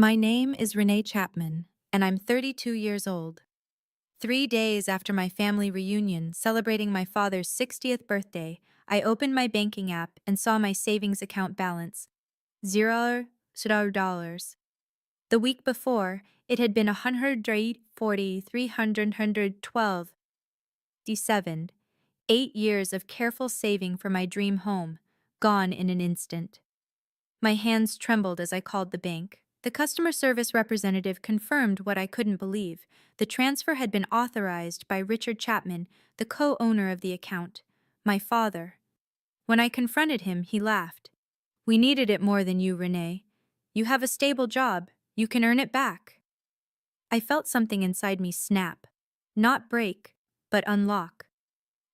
My name is Renee Chapman, and I'm 32 years old. 3 days after my family reunion celebrating my father's 60th birthday, I opened my banking app and saw my savings account balance $0. The week before, it had been 140, 312, 8 years of careful saving for my dream home, gone in an instant. My hands trembled as I called the bank. The customer service representative confirmed what I couldn't believe. The transfer had been authorized by Richard Chapman, the co-owner of the account, my father. When I confronted him, he laughed. "We needed it more than you, Renee. You have a stable job. You can earn it back." I felt something inside me snap. Not break, but unlock.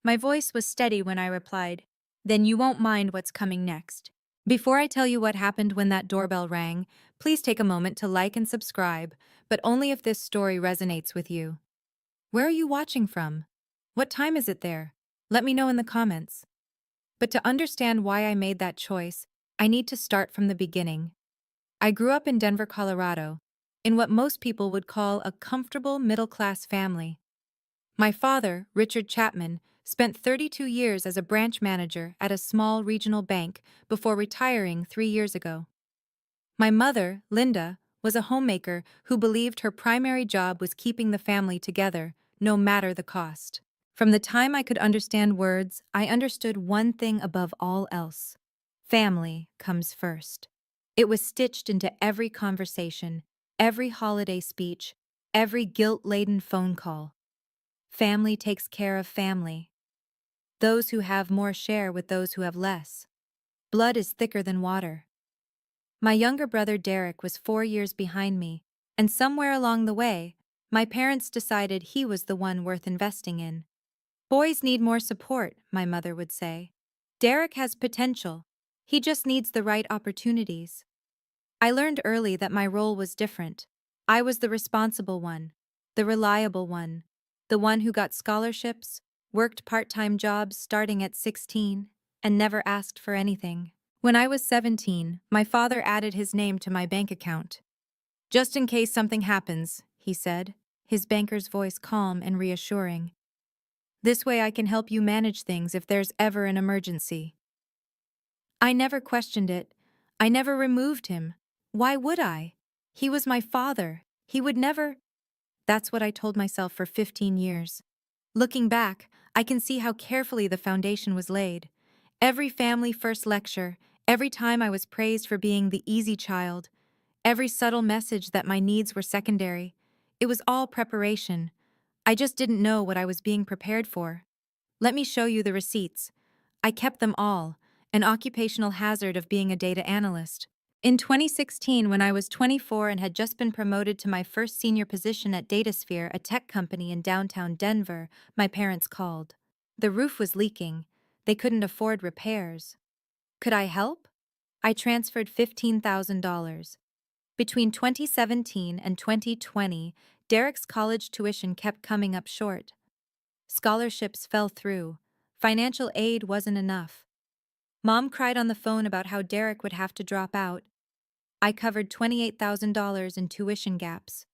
My voice was steady when I replied, "Then you won't mind what's coming next." Before I tell you what happened when that doorbell rang, please take a moment to like and subscribe, but only if this story resonates with you. Where are you watching from? What time is it there? Let me know in the comments. But to understand why I made that choice, I need to start from the beginning. I grew up in Denver, Colorado, in what most people would call a comfortable middle-class family. My father, Richard Chapman, spent 32 years as a branch manager at a small regional bank before retiring 3 years ago. My mother, Linda, was a homemaker who believed her primary job was keeping the family together, no matter the cost. From the time I could understand words, I understood one thing above all else. Family comes first. It was stitched into every conversation, every holiday speech, every guilt-laden phone call. Family takes care of family. Those who have more share with those who have less. Blood is thicker than water. My younger brother Derek was 4 years behind me, and somewhere along the way, my parents decided he was the one worth investing in. "Boys need more support," my mother would say. "Derek has potential. He just needs the right opportunities." I learned early that my role was different. I was the responsible one, the reliable one, the one who got scholarships, worked part-time jobs starting at 16, and never asked for anything. When I was 17, my father added his name to my bank account. "Just in case something happens," he said, his banker's voice calm and reassuring. "This way I can help you manage things if there's ever an emergency." I never questioned it. I never removed him. Why would I? He was my father. He would never. That's what I told myself for 15 years. Looking back, I can see how carefully the foundation was laid. Every family first lecture, every time I was praised for being the easy child, every subtle message that my needs were secondary, it was all preparation. I just didn't know what I was being prepared for. Let me show you the receipts. I kept them all, an occupational hazard of being a data analyst. In 2016, when I was 24 and had just been promoted to my first senior position at DataSphere, a tech company in downtown Denver, my parents called. The roof was leaking. They couldn't afford repairs. Could I help? I transferred $15,000. Between 2017 and 2020, Derek's college tuition kept coming up short. Scholarships fell through. Financial aid wasn't enough. Mom cried on the phone about how Derek would have to drop out. I covered $28,000 in tuition gaps.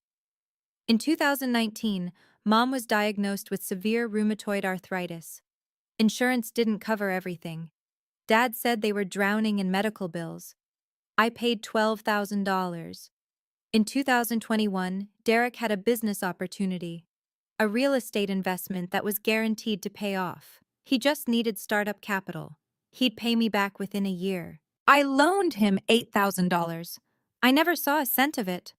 In 2019, Mom was diagnosed with severe rheumatoid arthritis. Insurance didn't cover everything. Dad said they were drowning in medical bills. I paid $12,000. In 2021, Derek had a business opportunity, a real estate investment that was guaranteed to pay off. He just needed startup capital. He'd pay me back within a year. I loaned him $8,000. I never saw a cent of it.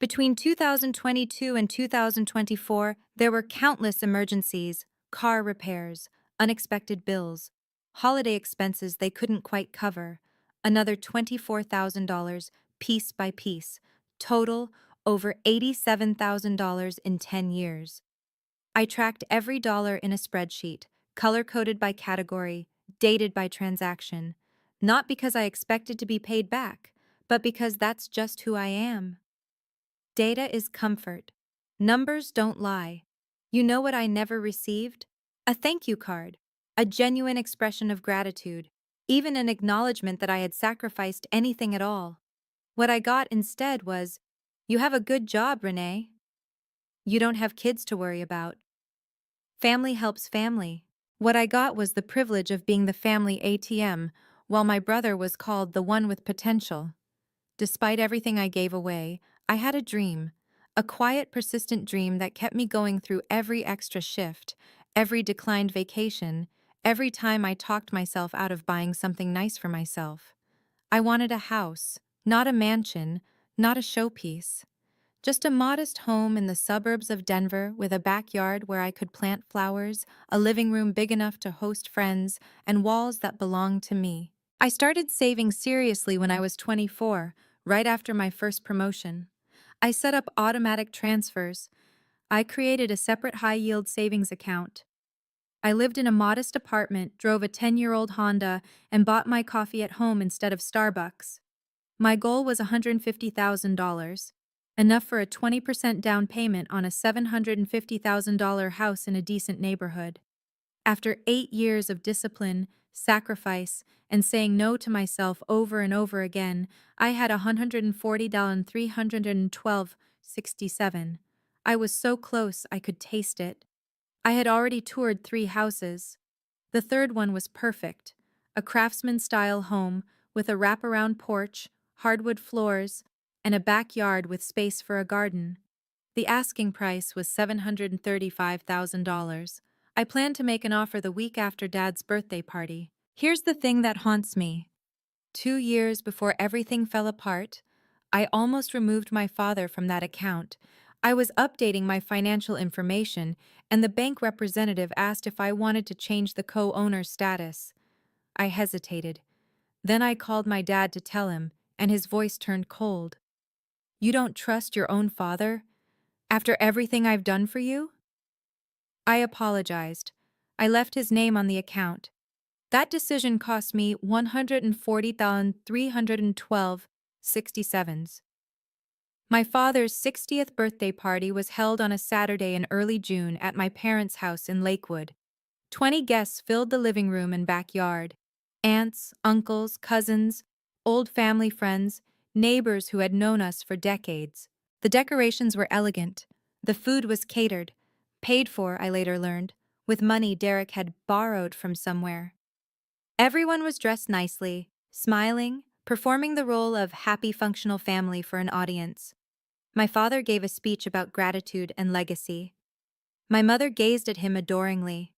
Between 2022 and 2024, there were countless emergencies, car repairs, unexpected bills, holiday expenses they couldn't quite cover, another $24,000 piece by piece, total over $87,000 in 10 years. I tracked every dollar in a spreadsheet, color-coded by category, dated by transaction, not because I expected to be paid back, but because that's just who I am. Data is comfort. Numbers don't lie. You know what I never received? A thank you card, a genuine expression of gratitude, even an acknowledgement that I had sacrificed anything at all. What I got instead was, "You have a good job, Renee. You don't have kids to worry about. Family helps family." What I got was the privilege of being the family ATM, while my brother was called the one with potential. Despite everything I gave away, I had a dream, a quiet, persistent dream that kept me going through every extra shift, every declined vacation, every time I talked myself out of buying something nice for myself. I wanted a house, not a mansion, not a showpiece. Just a modest home in the suburbs of Denver with a backyard where I could plant flowers, a living room big enough to host friends, and walls that belonged to me. I started saving seriously when I was 24, right after my first promotion. I set up automatic transfers. I created a separate high-yield savings account. I lived in a modest apartment, drove a 10-year-old Honda, and bought my coffee at home instead of Starbucks. My goal was $150,000, enough for a 20% down payment on a $750,000 house in a decent neighborhood. After 8 years of discipline, sacrifice, and saying no to myself over and over again, I had $140,312.67. I was so close I could taste it. I had already toured 3 houses. The third one was perfect, a craftsman-style home with a wraparound porch, hardwood floors, and a backyard with space for a garden. The asking price was $735,000. I planned to make an offer the week after Dad's birthday party. Here's the thing that haunts me. 2 years before everything fell apart, I almost removed my father from that account. I was updating my financial information, and the bank representative asked if I wanted to change the co-owner status. I hesitated. Then I called my dad to tell him, and his voice turned cold. "You don't trust your own father? After everything I've done for you?" I apologized. I left his name on the account. That decision cost me $140,312.67. My father's 60th birthday party was held on a Saturday in early June at my parents' house in Lakewood. 20 guests filled the living room and backyard. Aunts, uncles, cousins, old family friends, neighbors who had known us for decades. The decorations were elegant. The food was catered. Paid for, I later learned, with money Derek had borrowed from somewhere. Everyone was dressed nicely, smiling, performing the role of happy functional family for an audience. My father gave a speech about gratitude and legacy. My mother gazed at him adoringly.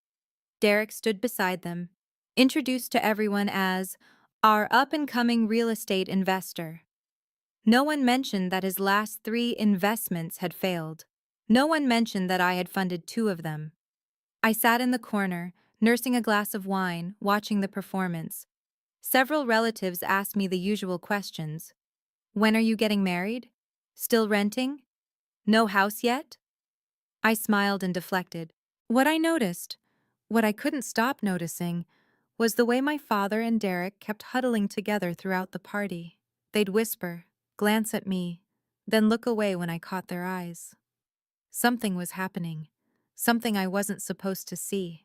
Derek stood beside them, introduced to everyone as our up-and-coming real estate investor. No one mentioned that his last 3 investments had failed. No one mentioned that I had funded 2 of them. I sat in the corner, nursing a glass of wine, watching the performance. Several relatives asked me the usual questions. "When are you getting married? Still renting? No house yet?" I smiled and deflected. What I noticed, what I couldn't stop noticing, was the way my father and Derek kept huddling together throughout the party. They'd whisper, glance at me, then look away when I caught their eyes. Something was happening, something I wasn't supposed to see.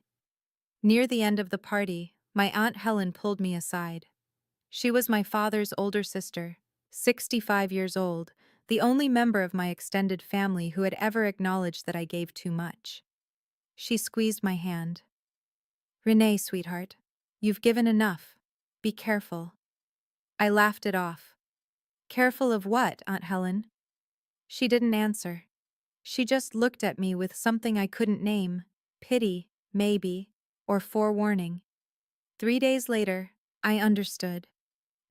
Near the end of the party, my Aunt Helen pulled me aside. She was my father's older sister, 65 years old, the only member of my extended family who had ever acknowledged that I gave too much. She squeezed my hand. "Renee, sweetheart, you've given enough. Be careful." I laughed it off. "Careful of what, Aunt Helen?" She didn't answer. She just looked at me with something I couldn't name, pity, maybe, or forewarning. 3 days later, I understood.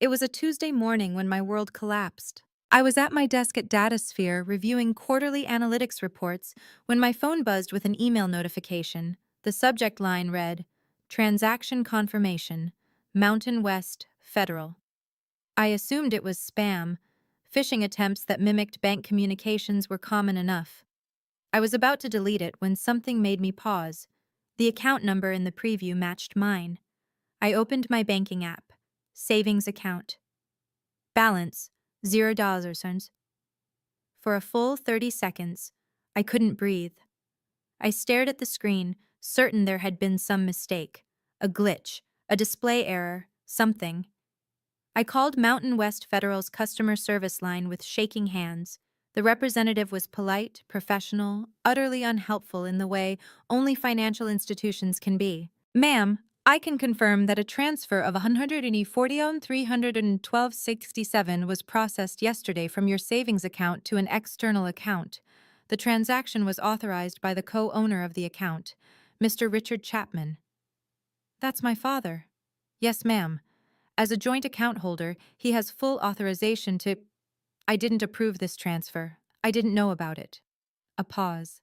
It was a Tuesday morning when my world collapsed. I was at my desk at DataSphere reviewing quarterly analytics reports when my phone buzzed with an email notification. The subject line read, "Transaction Confirmation, Mountain West, Federal." I assumed it was spam. Phishing attempts that mimicked bank communications were common enough. I was about to delete it when something made me pause. The account number in the preview matched mine. I opened my banking app. Savings account. Balance, $0. For a full 30 seconds, I couldn't breathe. I stared at the screen, certain there had been some mistake, a glitch, a display error, something. I called Mountain West Federal's customer service line with shaking hands. The representative was polite, professional, utterly unhelpful in the way only financial institutions can be. Ma'am, I can confirm that a transfer of $140,312.67 was processed yesterday from your savings account to an external account. The transaction was authorized by the co-owner of the account, Mr. Richard Chapman. That's my father. Yes, ma'am. As a joint account holder, he has full authorization to— I didn't approve this transfer. I didn't know about it. A pause.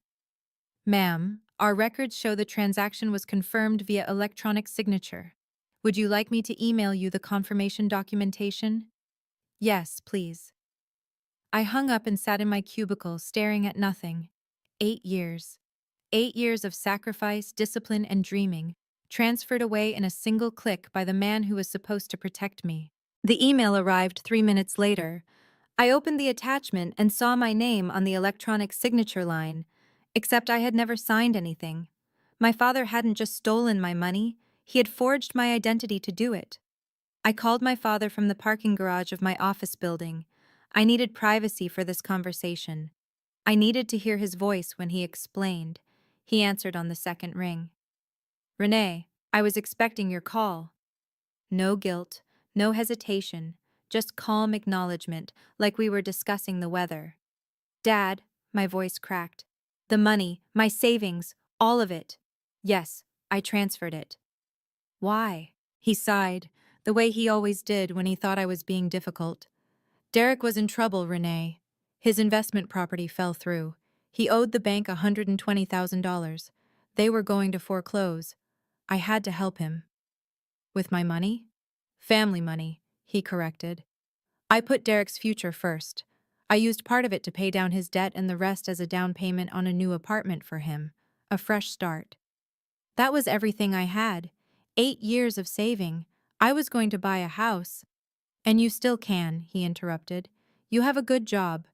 Ma'am, our records show the transaction was confirmed via electronic signature. Would you like me to email you the confirmation documentation? Yes, please. I hung up and sat in my cubicle, staring at nothing. 8 years. 8 years of sacrifice, discipline, and dreaming, transferred away in a single click by the man who was supposed to protect me. The email arrived 3 minutes later. I opened the attachment and saw my name on the electronic signature line, except I had never signed anything. My father hadn't just stolen my money, he had forged my identity to do it. I called my father from the parking garage of my office building. I needed privacy for this conversation. I needed to hear his voice when he explained. He answered on the second ring. Renee, I was expecting your call. No guilt, no hesitation, just calm acknowledgement, like we were discussing the weather. Dad, my voice cracked. The money, my savings, all of it. Yes, I transferred it. Why? He sighed, the way he always did when he thought I was being difficult. Derek was in trouble, Renee. His investment property fell through. He owed the bank $120,000. They were going to foreclose. I had to help him. With my money? Family money, he corrected. I put Derek's future first. I used part of it to pay down his debt and the rest as a down payment on a new apartment for him. A fresh start. That was everything I had. 8 years of saving. I was going to buy a house. And you still can, he interrupted. You have a good job.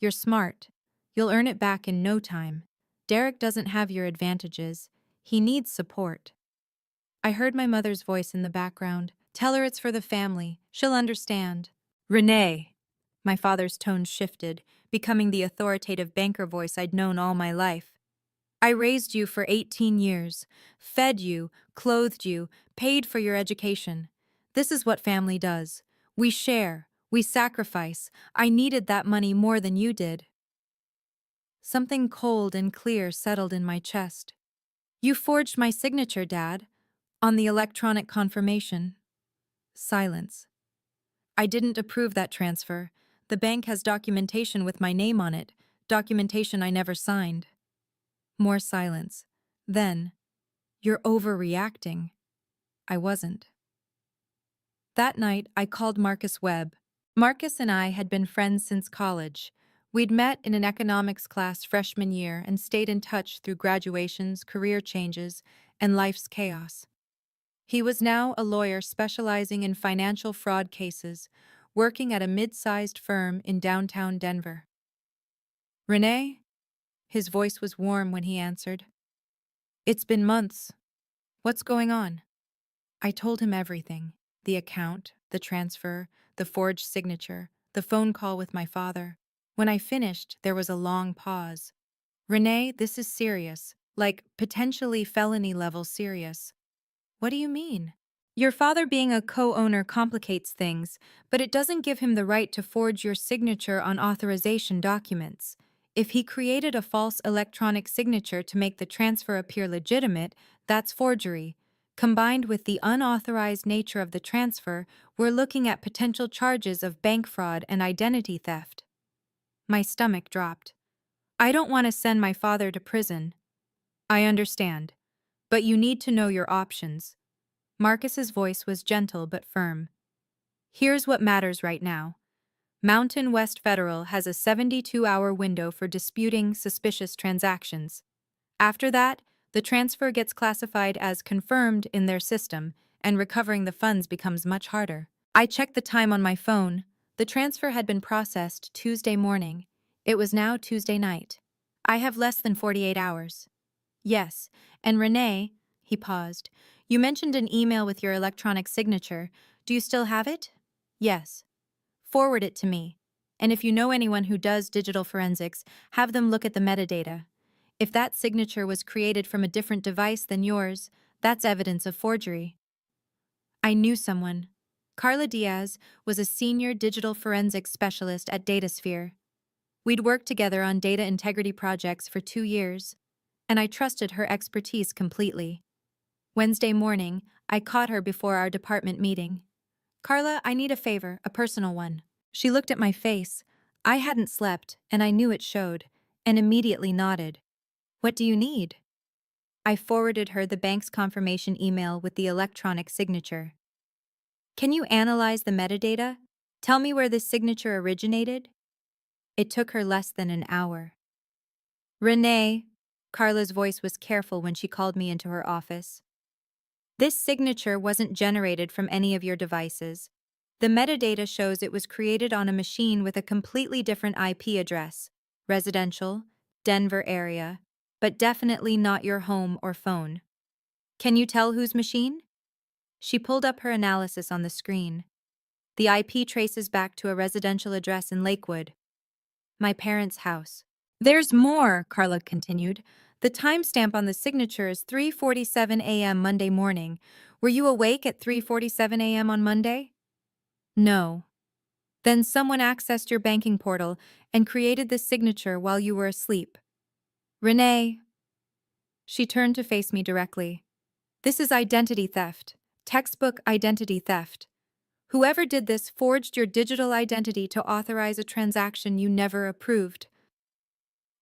You're smart. You'll earn it back in no time. Derek doesn't have your advantages. He needs support. I heard my mother's voice in the background. Tell her it's for the family. She'll understand. Renee. My father's tone shifted, becoming the authoritative banker voice I'd known all my life. I raised you for 18 years, fed you, clothed you, paid for your education. This is what family does. We share, we sacrifice. I needed that money more than you did. Something cold and clear settled in my chest. You forged my signature, Dad, on the electronic confirmation. Silence. I didn't approve that transfer. The bank has documentation with my name on it, documentation I never signed. More silence. Then, you're overreacting. I wasn't. That night, I called Marcus Webb. Marcus and I had been friends since college. We'd met in an economics class freshman year and stayed in touch through graduations, career changes, and life's chaos. He was now a lawyer specializing in financial fraud cases, working at a mid-sized firm in downtown Denver. Renee? His voice was warm when he answered. It's been months. What's going on? I told him everything. The account, the transfer, the forged signature, the phone call with my father. When I finished, there was a long pause. Renee, this is serious, like potentially felony-level serious. What do you mean? Your father being a co-owner complicates things, but it doesn't give him the right to forge your signature on authorization documents. If he created a false electronic signature to make the transfer appear legitimate, that's forgery. Combined with the unauthorized nature of the transfer, we're looking at potential charges of bank fraud and identity theft. My stomach dropped. I don't want to send my father to prison. I understand. But you need to know your options. Marcus's voice was gentle but firm. Here's what matters right now. Mountain West Federal has a 72-hour window for disputing suspicious transactions. After that, the transfer gets classified as confirmed in their system, and recovering the funds becomes much harder. I checked the time on my phone. The transfer had been processed Tuesday morning. It was now Tuesday night. I have less than 48 hours. Yes, and Renee, he paused, you mentioned an email with your electronic signature. Do you still have it? Yes. Forward it to me. And if you know anyone who does digital forensics, have them look at the metadata. If that signature was created from a different device than yours, that's evidence of forgery. I knew someone. Carla Diaz was a senior digital forensics specialist at DataSphere. We'd worked together on data integrity projects for 2 years, and I trusted her expertise completely. Wednesday morning, I caught her before our department meeting. Carla, I need a favor, a personal one. She looked at my face. I hadn't slept, and I knew it showed, and immediately nodded. What do you need? I forwarded her the bank's confirmation email with the electronic signature. Can you analyze the metadata? Tell me where this signature originated? It took her less than an hour. Renee, Carla's voice was careful when she called me into her office. This signature wasn't generated from any of your devices. The metadata shows it was created on a machine with a completely different IP address, residential, Denver area, but definitely not your home or phone. Can you tell whose machine? She pulled up her analysis on the screen. The IP traces back to a residential address in Lakewood, my parents' house. There's more, Carla continued. The timestamp on the signature is 3:47 a.m. Monday morning. Were you awake at 3:47 a.m. on Monday? No. Then someone accessed your banking portal and created this signature while you were asleep. Renee. She turned to face me directly. This is identity theft. Textbook identity theft. Whoever did this forged your digital identity to authorize a transaction you never approved.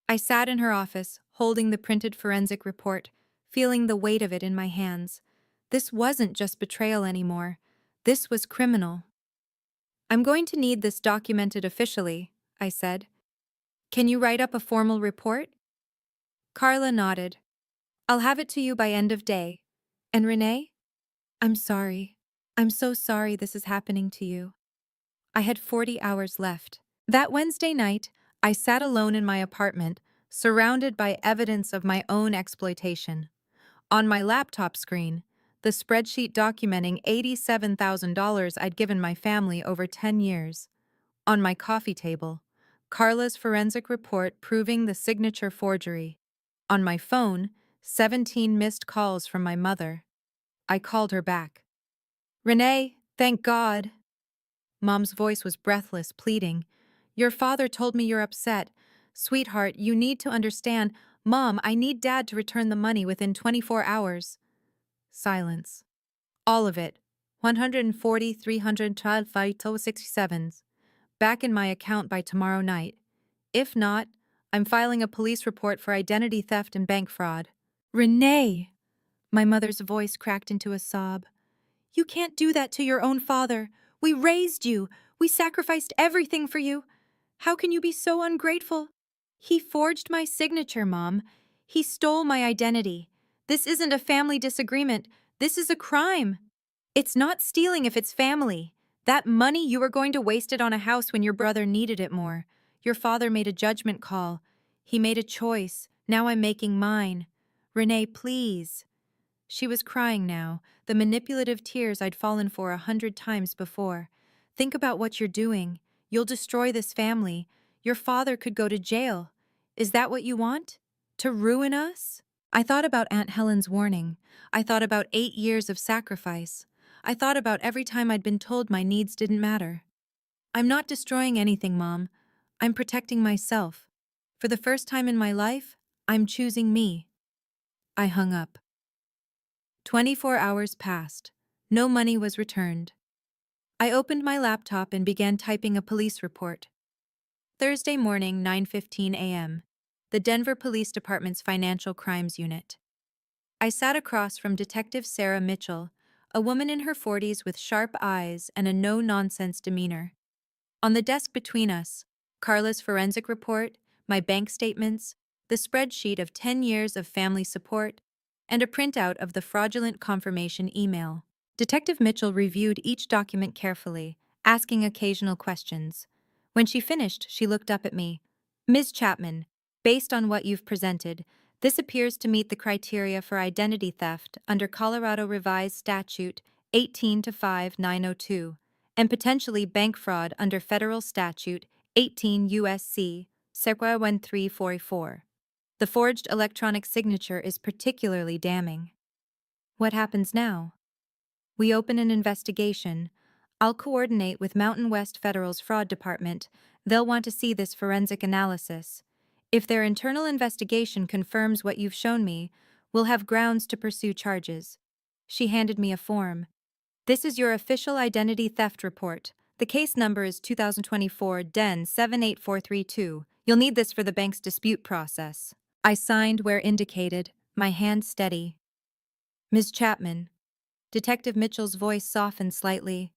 I sat in her office, holding the printed forensic report, feeling the weight of it in my hands. This wasn't just betrayal anymore. This was criminal. I'm going to need this documented officially, I said. Can you write up a formal report? Carla nodded. I'll have it to you by end of day. And Renee? I'm sorry. I'm so sorry this is happening to you. I had 40 hours left. That Wednesday night, I sat alone in my apartment, surrounded by evidence of my own exploitation. On my laptop screen, the spreadsheet documenting $87,000 I'd given my family over 10 years. On my coffee table, Carla's forensic report proving the signature forgery. On my phone, 17 missed calls from my mother. I called her back. Renee, thank God. Mom's voice was breathless, pleading. Your father told me you're upset. Sweetheart, you need to understand. Mom, I need Dad to return the money within 24 hours. Silence. All of it. 140, 312, 567s. Back in my account by tomorrow night. If not, I'm filing a police report for identity theft and bank fraud. Renee! My mother's voice cracked into a sob. You can't do that to your own father. We raised you. We sacrificed everything for you. How can you be so ungrateful? He forged my signature, Mom. He stole my identity. This isn't a family disagreement. This is a crime. It's not stealing if it's family. That money, you were going to waste it on a house when your brother needed it more. Your father made a judgment call. He made a choice. Now I'm making mine. Renee, please. She was crying now, the manipulative tears I'd fallen for 100 times before. Think about what you're doing. You'll destroy this family. Your father could go to jail. Is that what you want? To ruin us? I thought about Aunt Helen's warning. I thought about 8 years of sacrifice. I thought about every time I'd been told my needs didn't matter. I'm not destroying anything, Mom. I'm protecting myself. For the first time in my life, I'm choosing me. I hung up. 24 hours passed. No money was returned. I opened my laptop and began typing a police report. Thursday morning, 9:15 a.m. The Denver Police Department's Financial Crimes Unit. I sat across from Detective Sarah Mitchell, a woman in her 40s with sharp eyes and a no-nonsense demeanor. On the desk between us, Carla's forensic report, my bank statements, the spreadsheet of 10 years of family support, and a printout of the fraudulent confirmation email. Detective Mitchell reviewed each document carefully, asking occasional questions. When she finished, she looked up at me. Ms. Chapman, based on what you've presented, this appears to meet the criteria for identity theft under Colorado Revised Statute 18-5902, and potentially bank fraud under federal statute 18 U.S.C. Circa 1344. The forged electronic signature is particularly damning. What happens now? We open an investigation. I'll coordinate with Mountain West Federal's fraud department. They'll want to see this forensic analysis. If their internal investigation confirms what you've shown me, we'll have grounds to pursue charges. She handed me a form. This is your official identity theft report. The case number is 2024 DEN 78432. You'll need this for the bank's dispute process. I signed where indicated, my hand steady. Ms. Chapman. Detective Mitchell's voice softened slightly.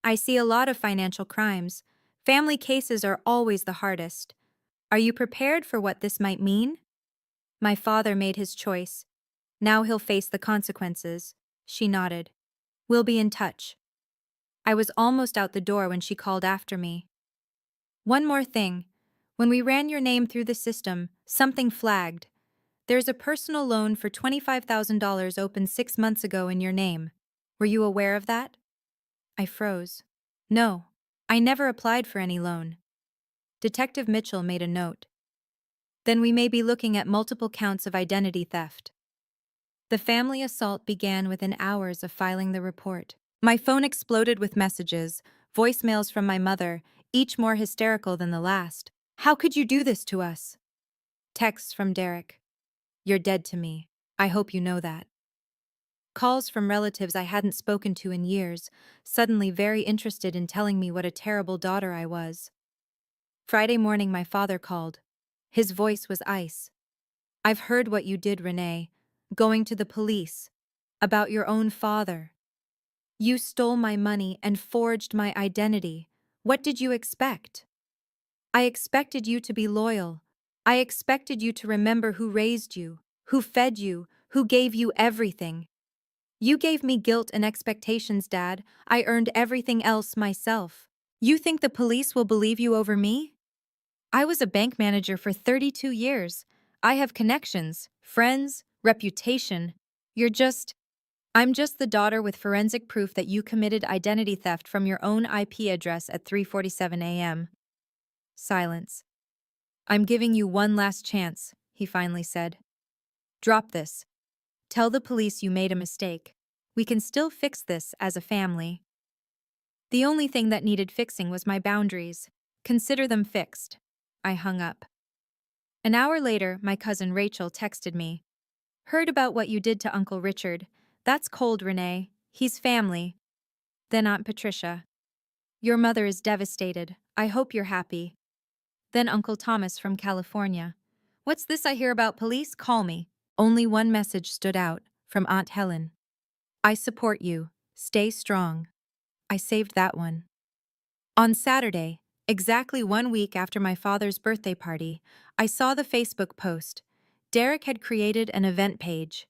I see a lot of financial crimes. Family cases are always the hardest. Are you prepared for what this might mean? My father made his choice. Now he'll face the consequences. She nodded. We'll be in touch. I was almost out the door when she called after me. One more thing. When we ran your name through the system, something flagged. There's a personal loan for $25,000 opened 6 months ago in your name. Were you aware of that? I froze. No, I never applied for any loan. Detective Mitchell made a note. Then we may be looking at multiple counts of identity theft. The family assault began within hours of filing the report. My phone exploded with messages, voicemails from my mother, each more hysterical than the last. How could you do this to us? Texts from Derek. You're dead to me. I hope you know that. Calls from relatives I hadn't spoken to in years, suddenly very interested in telling me what a terrible daughter I was. Friday morning my father called. His voice was ice. I've heard what you did, Renee. Going to the police. About your own father. You stole my money and forged my identity. What did you expect? I expected you to be loyal. I expected you to remember who raised you, who fed you, who gave you everything. You gave me guilt and expectations, Dad. I earned everything else myself. You think the police will believe you over me? I was a bank manager for 32 years. I have connections, friends, reputation. I'm just the daughter with forensic proof that you committed identity theft from your own IP address at 3:47 a.m. Silence. I'm giving you one last chance, he finally said. Drop this. Tell the police you made a mistake. We can still fix this as a family. The only thing that needed fixing was my boundaries. Consider them fixed. I hung up. An hour later, my cousin Rachel texted me. Heard about what you did to Uncle Richard. That's cold, Renee. He's family. Then Aunt Patricia. Your mother is devastated. I hope you're happy. Then Uncle Thomas from California. What's this I hear about police? Call me. Only one message stood out, from Aunt Helen. I support you. Stay strong. I saved that one. On Saturday, exactly 1 week after my father's birthday party, I saw the Facebook post. Derek had created an event page.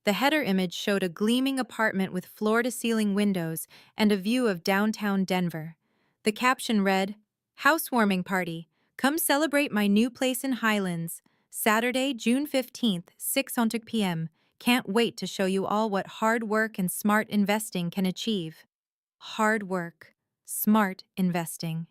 The header image showed a gleaming apartment with floor-to-ceiling windows and a view of downtown Denver. The caption read, Housewarming Party. Come celebrate my new place in Highlands. Saturday, June 15th, 6:00 p.m. Can't wait to show you all what hard work and smart investing can achieve. Hard work. Smart investing.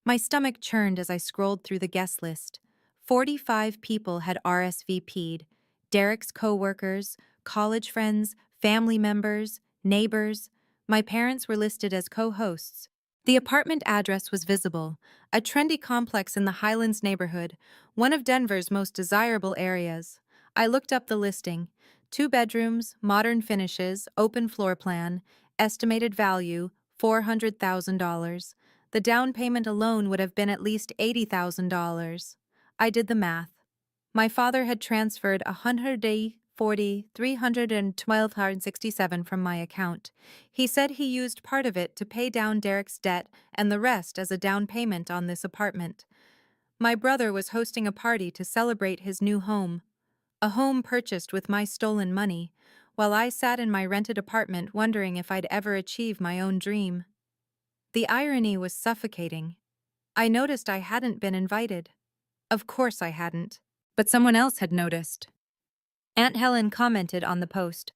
My stomach churned as I scrolled through the guest list. 45 people had RSVP'd. Derek's co-workers, college friends, family members, neighbors. My parents were listed as co-hosts. The apartment address was visible, a trendy complex in the Highlands neighborhood, one of Denver's most desirable areas. I looked up the listing. 2 bedrooms, modern finishes, open floor plan, estimated value, $400,000. The down payment alone would have been at least $80,000. I did the math. My father had transferred $140,312.67 from my account. He said he used part of it to pay down Derek's debt and the rest as a down payment on this apartment. My brother was hosting a party to celebrate his new home, a home purchased with my stolen money, while I sat in my rented apartment wondering if I'd ever achieve my own dream. The irony was suffocating. I noticed I hadn't been invited. Of course I hadn't. But someone else had noticed. Aunt Helen commented on the post.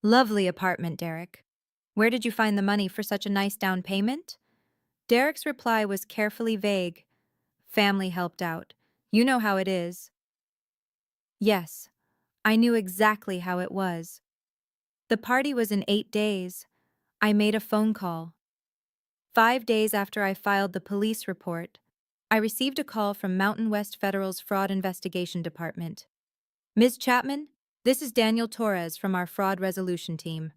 Lovely apartment, Derek. Where did you find the money for such a nice down payment? Derek's reply was carefully vague. Family helped out. You know how it is. Yes, I knew exactly how it was. The party was in 8 days. I made a phone call. 5 days after I filed the police report, I received a call from Mountain West Federal's Fraud Investigation Department. Ms. Chapman, this is Daniel Torres from our fraud resolution team.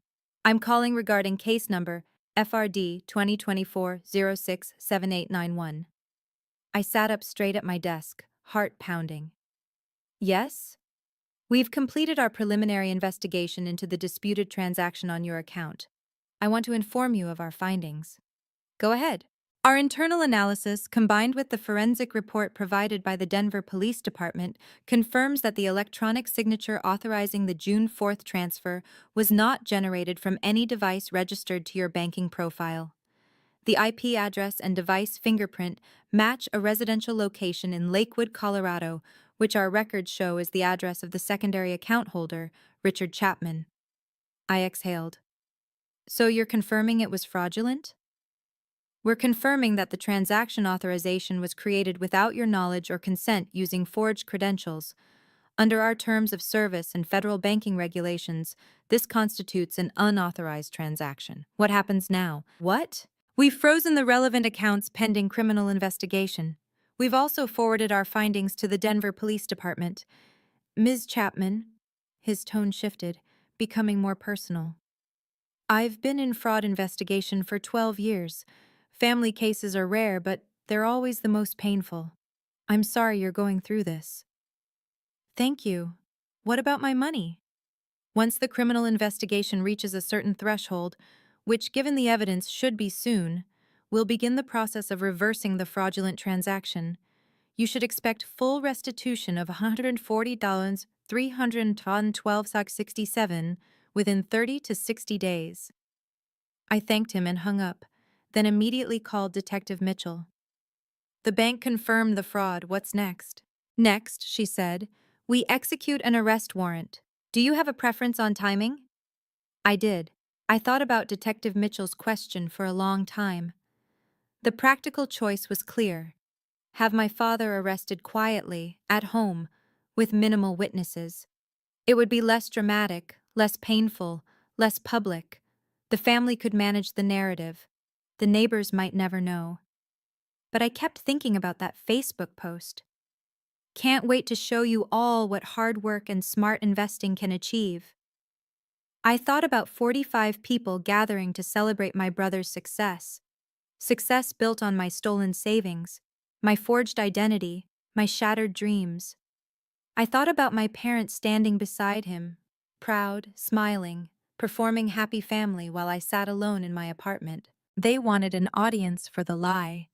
I'm calling regarding case number FRD 2024-067891. I sat up straight at my desk, heart pounding. Yes? We've completed our preliminary investigation into the disputed transaction on your account. I want to inform you of our findings. Go ahead. Our internal analysis, combined with the forensic report provided by the Denver Police Department, confirms that the electronic signature authorizing the June 4th transfer was not generated from any device registered to your banking profile. The IP address and device fingerprint match a residential location in Lakewood, Colorado, which our records show is the address of the secondary account holder, Richard Chapman. I exhaled. So you're confirming it was fraudulent? We're confirming that the transaction authorization was created without your knowledge or consent using forged credentials. Under our terms of service and federal banking regulations, this constitutes an unauthorized transaction. What happens now? What? We've frozen the relevant accounts pending criminal investigation. We've also forwarded our findings to the Denver Police Department. Ms. Chapman, his tone shifted, becoming more personal. I've been in fraud investigation for 12 years. Family cases are rare, but they're always the most painful. I'm sorry you're going through this. Thank you. What about my money? Once the criminal investigation reaches a certain threshold, which given the evidence should be soon, we'll begin the process of reversing the fraudulent transaction. You should expect full restitution of $140, 312.67 within 30 to 60 days. I thanked him and hung up, then immediately called Detective Mitchell. The bank confirmed the fraud. What's next? Next, she said, we execute an arrest warrant. Do you have a preference on timing? I did. I thought about Detective Mitchell's question for a long time. The practical choice was clear. Have my father arrested quietly, at home, with minimal witnesses. It would be less dramatic, less painful, less public. The family could manage the narrative. The neighbors might never know. But I kept thinking about that Facebook post. Can't wait to show you all what hard work and smart investing can achieve. I thought about 45 people gathering to celebrate my brother's success. Success built on my stolen savings, my forged identity, my shattered dreams. I thought about my parents standing beside him, proud, smiling, performing happy family while I sat alone in my apartment. They wanted an audience for the lie.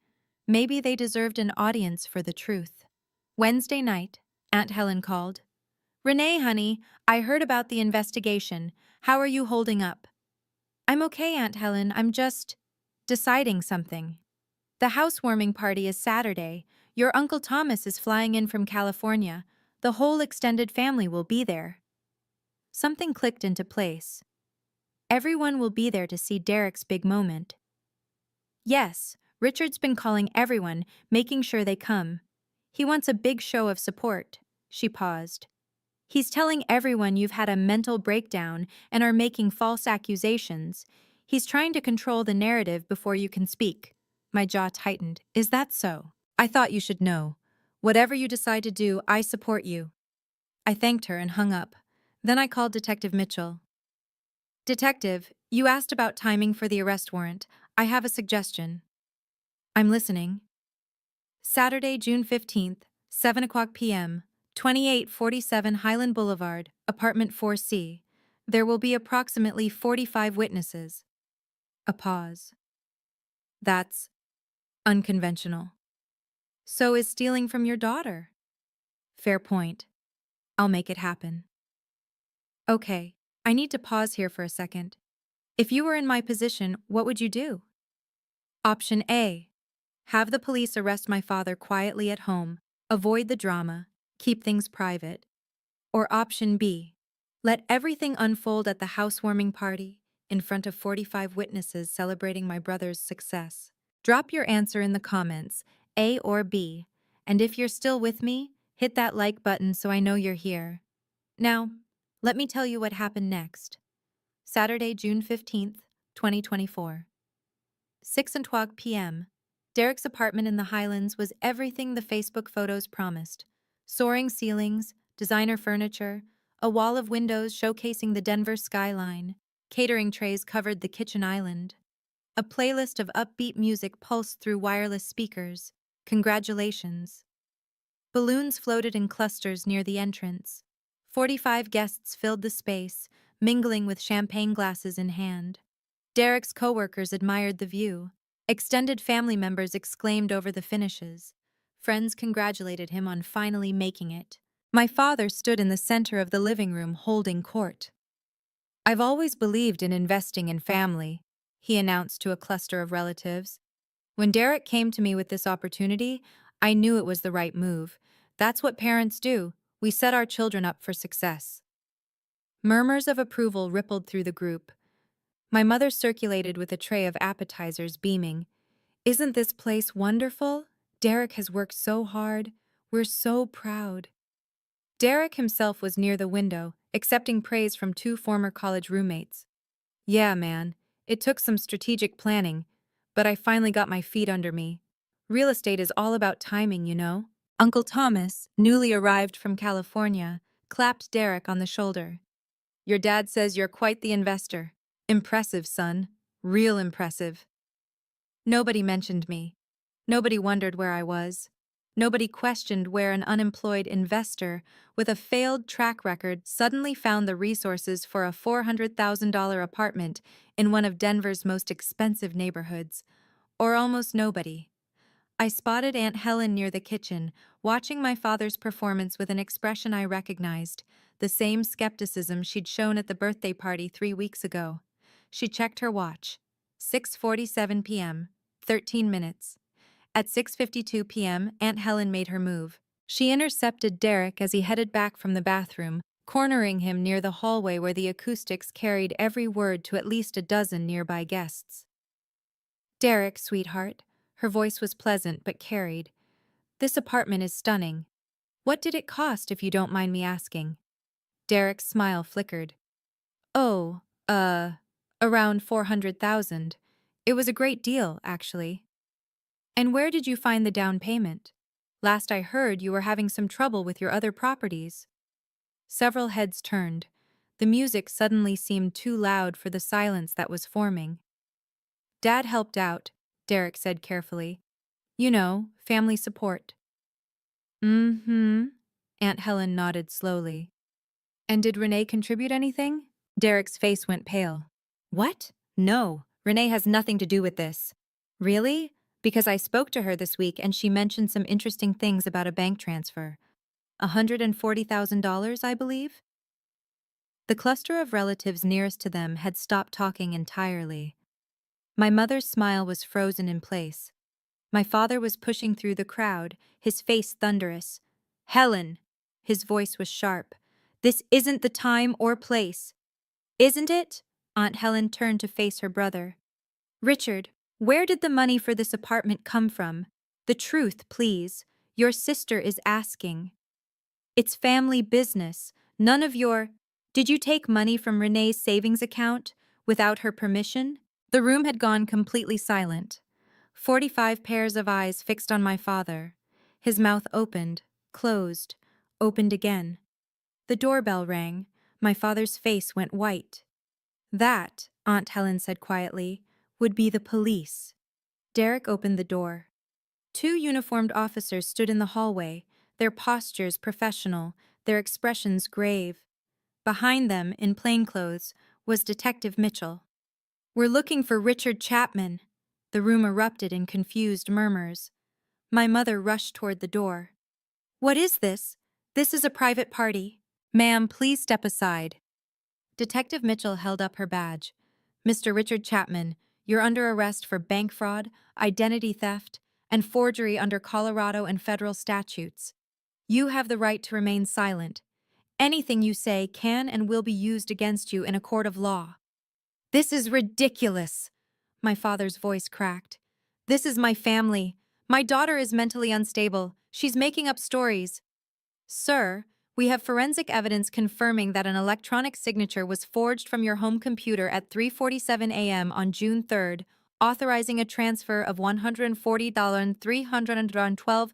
Maybe they deserved an audience for the truth. Wednesday night, Aunt Helen called. Renee, honey, I heard about the investigation. How are you holding up? I'm okay, Aunt Helen. I'm just deciding something. The housewarming party is Saturday. Your Uncle Thomas is flying in from California. The whole extended family will be there. Something clicked into place. Everyone will be there to see Derek's big moment. Yes, Richard's been calling everyone, making sure they come. He wants a big show of support. She paused. He's telling everyone you've had a mental breakdown and are making false accusations. He's trying to control the narrative before you can speak. My jaw tightened. Is that so? I thought you should know. Whatever you decide to do, I support you. I thanked her and hung up. Then I called Detective Mitchell. Detective, you asked about timing for the arrest warrant. I have a suggestion. I'm listening. Saturday, June 15th, 7 o'clock p.m., 2847 Highland Boulevard, apartment 4C. There will be approximately 45 witnesses. A pause. That's unconventional. So is stealing from your daughter. Fair point. I'll make it happen. Okay, I need to pause here for a second. If you were in my position, what would you do? Option A. Have the police arrest my father quietly at home, avoid the drama, keep things private. Or option B. Let everything unfold at the housewarming party, in front of 45 witnesses celebrating my brother's success? Drop your answer in the comments, A or B. And if you're still with me, hit that like button so I know you're here. Now, let me tell you what happened next. Saturday, June 15th, 2024. 6:12 p.m. Derek's apartment in the Highlands was everything the Facebook photos promised. Soaring ceilings, designer furniture, a wall of windows showcasing the Denver skyline, catering trays covered the kitchen island. A playlist of upbeat music pulsed through wireless speakers. Congratulations. Balloons floated in clusters near the entrance. 45 guests filled the space, mingling with champagne glasses in hand. Derek's coworkers admired the view. Extended family members exclaimed over the finishes. Friends congratulated him on finally making it. My father stood in the center of the living room holding court. "I've always believed in investing in family," he announced to a cluster of relatives. "When Derek came to me with this opportunity, I knew it was the right move. That's what parents do. We set our children up for success." Murmurs of approval rippled through the group. My mother circulated with a tray of appetizers, beaming. "Isn't this place wonderful? Derek has worked so hard. We're so proud." Derek himself was near the window, accepting praise from two former college roommates. "Yeah, man, it took some strategic planning, but I finally got my feet under me. Real estate is all about timing, you know." Uncle Thomas, newly arrived from California, clapped Derek on the shoulder. "Your dad says you're quite the investor. Impressive, son. Real impressive." Nobody mentioned me. Nobody wondered where I was. Nobody questioned where an unemployed investor with a failed track record suddenly found the resources for a $400,000 apartment in one of Denver's most expensive neighborhoods. Or almost nobody. I spotted Aunt Helen near the kitchen, watching my father's performance with an expression I recognized, the same skepticism she'd shown at the birthday party 3 weeks ago. She checked her watch. 6:47 p.m., 13 minutes. At 6:52 p.m., Aunt Helen made her move. She intercepted Derek as he headed back from the bathroom, cornering him near the hallway where the acoustics carried every word to at least a dozen nearby guests. "Derek, sweetheart." Her voice was pleasant but carried. "This apartment is stunning. What did it cost, if you don't mind me asking?" Derek's smile flickered. "Oh, around 400,000. It was a great deal, actually." "And where did you find the down payment? Last I heard, you were having some trouble with your other properties." Several heads turned. The music suddenly seemed too loud for the silence that was forming. "Dad helped out," Derek said carefully. "You know, family support." "Mm-hmm," Aunt Helen nodded slowly. "And did Renee contribute anything?" Derek's face went pale. "What? No, Renee has nothing to do with this." "Really? Because I spoke to her this week and she mentioned some interesting things about a bank transfer. $140,000, I believe?" The cluster of relatives nearest to them had stopped talking entirely. My mother's smile was frozen in place. My father was pushing through the crowd, his face thunderous. "Helen!" His voice was sharp. "This isn't the time or place." "Isn't it?" Aunt Helen turned to face her brother. "Richard, where did the money for this apartment come from? The truth, please. Your sister is asking." "It's family business. None of your—" "Did you take money from Renee's savings account without her permission?" The room had gone completely silent. 45 pairs of eyes fixed on my father. His mouth opened, closed, opened again. The doorbell rang. My father's face went white. "That," Aunt Helen said quietly, "would be the police." Derek opened the door. Two uniformed officers stood in the hallway, their postures professional, their expressions grave. Behind them, in plainclothes, was Detective Mitchell. "We're looking for Richard Chapman." The room erupted in confused murmurs. My mother rushed toward the door. "What is this? This is a private party." "Ma'am, please step aside." Detective Mitchell held up her badge. "Mr. Richard Chapman, you're under arrest for bank fraud, identity theft, and forgery under Colorado and federal statutes. You have the right to remain silent. Anything you say can and will be used against you in a court of law." This is ridiculous. My father's voice cracked. This is my family. My daughter is mentally unstable. She's making up stories. Sir, we have forensic evidence confirming that an electronic signature was forged from your home computer at 3:47 a.m. on June 3rd, authorizing a transfer of $140,312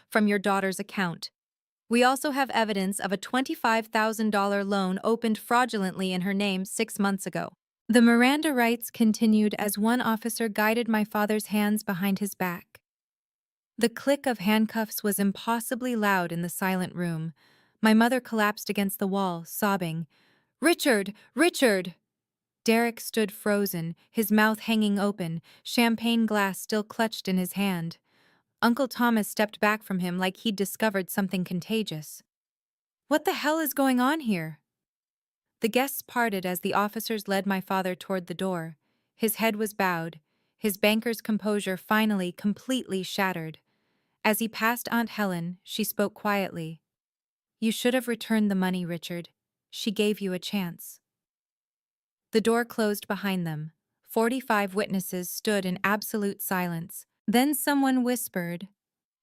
from your daughter's account. We also have evidence of a $25,000 loan opened fraudulently in her name 6 months ago. The Miranda rights continued as one officer guided my father's hands behind his back. The click of handcuffs was impossibly loud in the silent room. My mother collapsed against the wall, sobbing, "Richard! Richard!" Derek stood frozen, his mouth hanging open, champagne glass still clutched in his hand. Uncle Thomas stepped back from him like he'd discovered something contagious. "What the hell is going on here?" The guests parted as the officers led my father toward the door. His head was bowed, his banker's composure finally completely shattered. As he passed Aunt Helen, she spoke quietly. "You should have returned the money, Richard. She gave you a chance." The door closed behind them. 45 witnesses stood in absolute silence. Then someone whispered,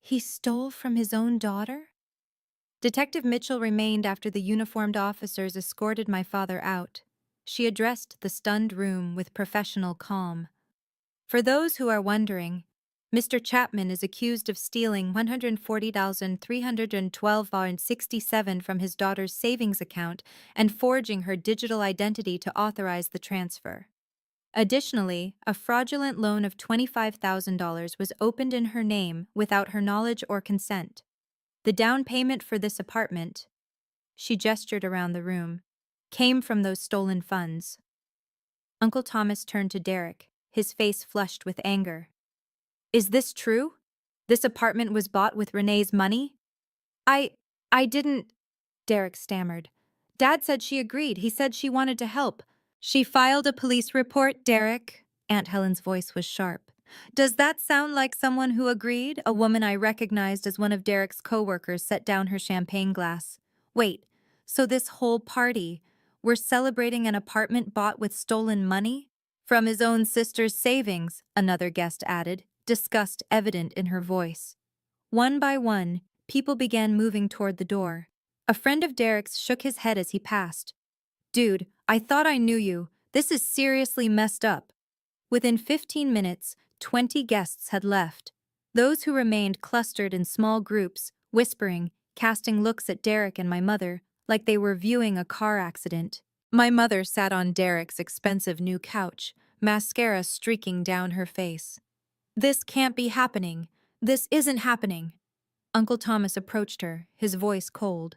"He stole from his own daughter?" Detective Mitchell remained after the uniformed officers escorted my father out. She addressed the stunned room with professional calm. "For those who are wondering, Mr. Chapman is accused of stealing $140,312.67 from his daughter's savings account and forging her digital identity to authorize the transfer. Additionally, a fraudulent loan of $25,000 was opened in her name without her knowledge or consent. The down payment for this apartment," she gestured around the room, "came from those stolen funds." Uncle Thomas turned to Derek, his face flushed with anger. "Is this true? This apartment was bought with Renee's money?" I didn't," Derek stammered. "Dad said she agreed. He said she wanted to help." "She filed a police report, Derek." Aunt Helen's voice was sharp. "Does that sound like someone who agreed?" A woman I recognized as one of Derek's co-workers set down her champagne glass. "Wait, so this whole party, we're celebrating an apartment bought with stolen money?" "From his own sister's savings," another guest added, disgust evident in her voice. One by one, people began moving toward the door. A friend of Derek's shook his head as he passed. "Dude, I thought I knew you. This is seriously messed up." Within 15 minutes, 20 guests had left. Those who remained clustered in small groups, whispering, casting looks at Derek and my mother, like they were viewing a car accident. My mother sat on Derek's expensive new couch, mascara streaking down her face. "This can't be happening. This isn't happening." Uncle Thomas approached her, his voice cold.